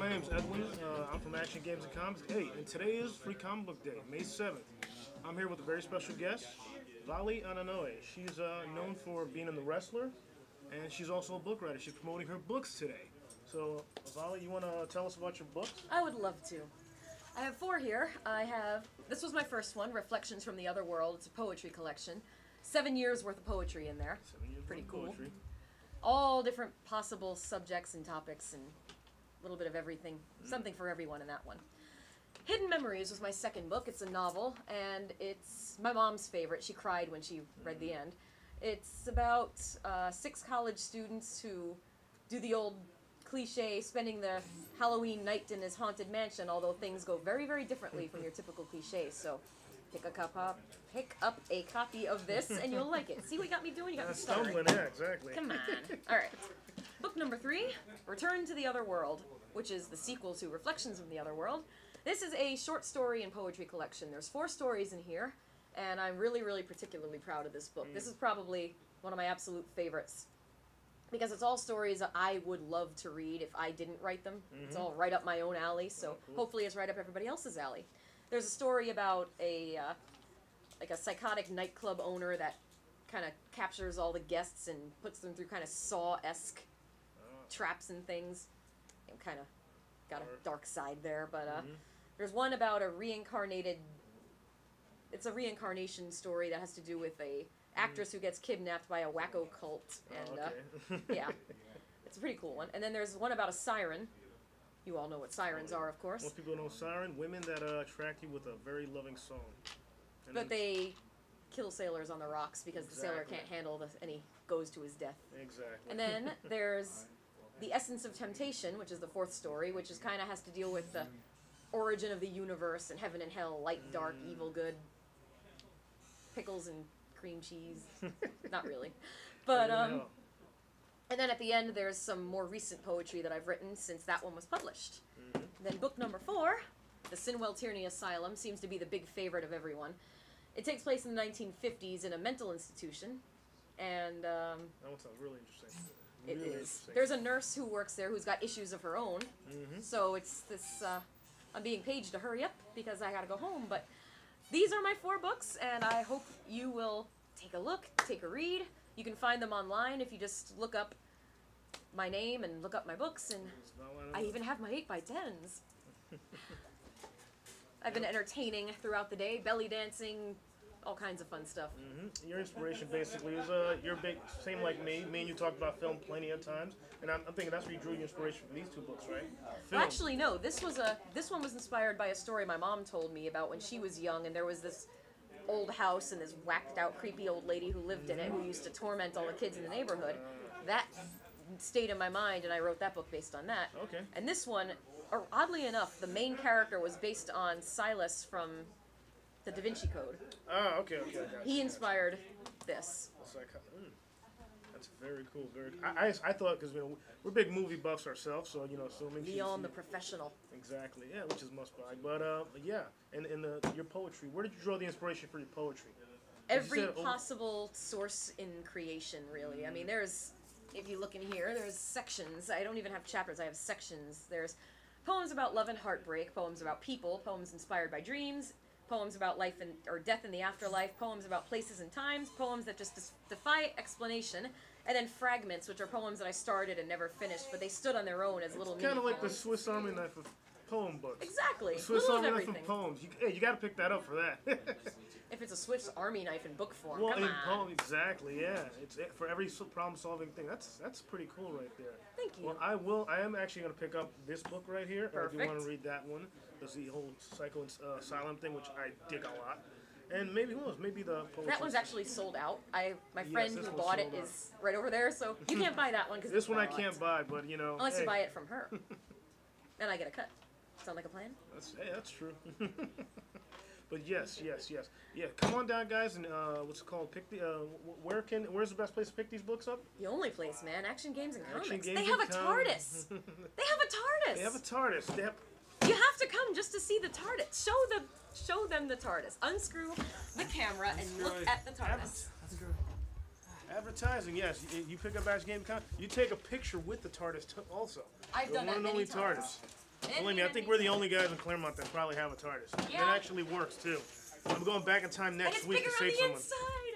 my name's Edwin. I'm from Action Games and Comics. Hey, and today is Free Comic Book Day, May 7th. I'm here with a very special guest, Vale Anoa'i. She's known for being in The Wrestler, and she's also a book writer. She's promoting her books today. So, Vale, you want to tell us about your books? I would love to. I have 4 here. This was my first one, Reflections from the Other World. It's a poetry collection. 7 years worth of poetry in there. 7 years Pretty worth of cool. poetry. All different possible subjects and topics and a little bit of everything. Something for everyone in that one. Hidden Memories was my second book. It's a novel, and it's my mom's favorite. She cried when she read the end. It's about 6 college students who do the old cliche, spending their Halloween night in his haunted mansion, although things go very, very differently from your typical cliches. So pick up a copy of this, and you'll like it. See what you got me doing? You got me stuttering. Stumbling, yeah, exactly. Come on. All right. Book number 3, Return to the Other World, which is the sequel to Reflections from the Other World. This is a short story and poetry collection. There's 4 stories in here, and I'm really, really particularly proud of this book. This is probably one of my absolute favorites, because it's all stories that I would love to read if I didn't write them. It's all right up my own alley, so hopefully it's right up everybody else's alley. There's a story about a psychotic nightclub owner that kind of captures all the guests and puts them through kind of Saw-esque traps and things. And kind of got a dark side there, but there's one about it's a reincarnation story that has to do with a actress who gets kidnapped by a wacko cult, and yeah, it's a pretty cool one. And then there's one about a siren. You all know what sirens are, of course. Most people know siren, women that attract you with a very loving song. And But they kill sailors on the rocks because the sailor can't handle any goes to his death. Exactly. And then there's The Essence of Temptation, which is the 4th story, which is kind of has to deal with the origin of the universe and heaven and hell, light, dark, evil, good, pickles and cream cheese. Not really. But, and then at the end, there's some more recent poetry that I've written since that one was published. Then book number 4, The Sinwell Tierney Asylum, seems to be the big favorite of everyone. It takes place in the 1950s in a mental institution, and that one sounds really interesting. it Really is. interesting. There's a nurse who works there who's got issues of her own, so it's this, I'm being paged to hurry up because I gotta go home, but these are my 4 books, and I hope you will take a look, take a read. You can find them online if you just look up my name and look up my books, and I even have my 8x10s. I've been entertaining throughout the day, belly dancing, all kinds of fun stuff. Your inspiration basically is you're big, same like me. Me and you talked about film plenty of times, and I'm thinking that's where you drew your inspiration from these 2 books, right? Well, actually, no. This one was inspired by a story my mom told me about when she was young, and there was this old house and this whacked out, creepy old lady who lived in it who used to torment all the kids in the neighborhood. That stayed in my mind, and I wrote that book based on that. Okay. And this one, oddly enough, the main character was based on Silas from the Da Vinci Code. Oh, okay. He inspired this. That's very cool. I thought, because we're big movie buffs ourselves, so assuming Leon the Professional. Exactly, yeah, which is must buy. But yeah, and your poetry. Where did you draw the inspiration for your poetry? Every possible source in creation, really. I mean, if you look in here, there's sections. I don't even have chapters. I have sections. There's poems about love and heartbreak, poems about people, poems inspired by dreams, poems about life or death in the afterlife, poems about places and times, poems that just defy explanation, and then fragments, which are poems that I started and never finished, but they stood on their own as little mini Kind of like the poems. Swiss Army knife of poem books. Exactly. The Swiss Little of Army knife everything. of poems. You got to pick that up for that. If it's a Swiss Army knife in book form, Well, come in on. poem, exactly, yeah. It's for every problem-solving thing. That's pretty cool right there. Thank you. Well, I am actually going to pick up this book right here. Perfect. If you want to read that one, there's the whole psycho asylum thing, which I dig a lot. And maybe who knows? Maybe the poetry. That one's actually sold out. My friend this who one's bought it sold out. is right over there, so you can't buy that one because This one I can't buy, but unless hey, you buy it from her, and I get a cut. Sound like a plan? That's true. But yes. Yeah, come on down, guys, and what's it called? Pick the where's the best place to pick these books up? The only place, man. Action Games and Action Comics. Games They have a and TARDIS. They have a TARDIS. They have a TARDIS. They have, You have to come just to see the TARDIS. Show them the TARDIS. Unscrew the camera and look at the TARDIS. Advertising, yes. You pick up Action Game Con. You take a picture with the TARDIS also. I've The done one that and many only times. TARDIS. Believe me, I think we're the only guys in Claremont that probably have a TARDIS. Yeah. It actually works too. I'm going back in time And next it's week bigger to on save the someone. inside.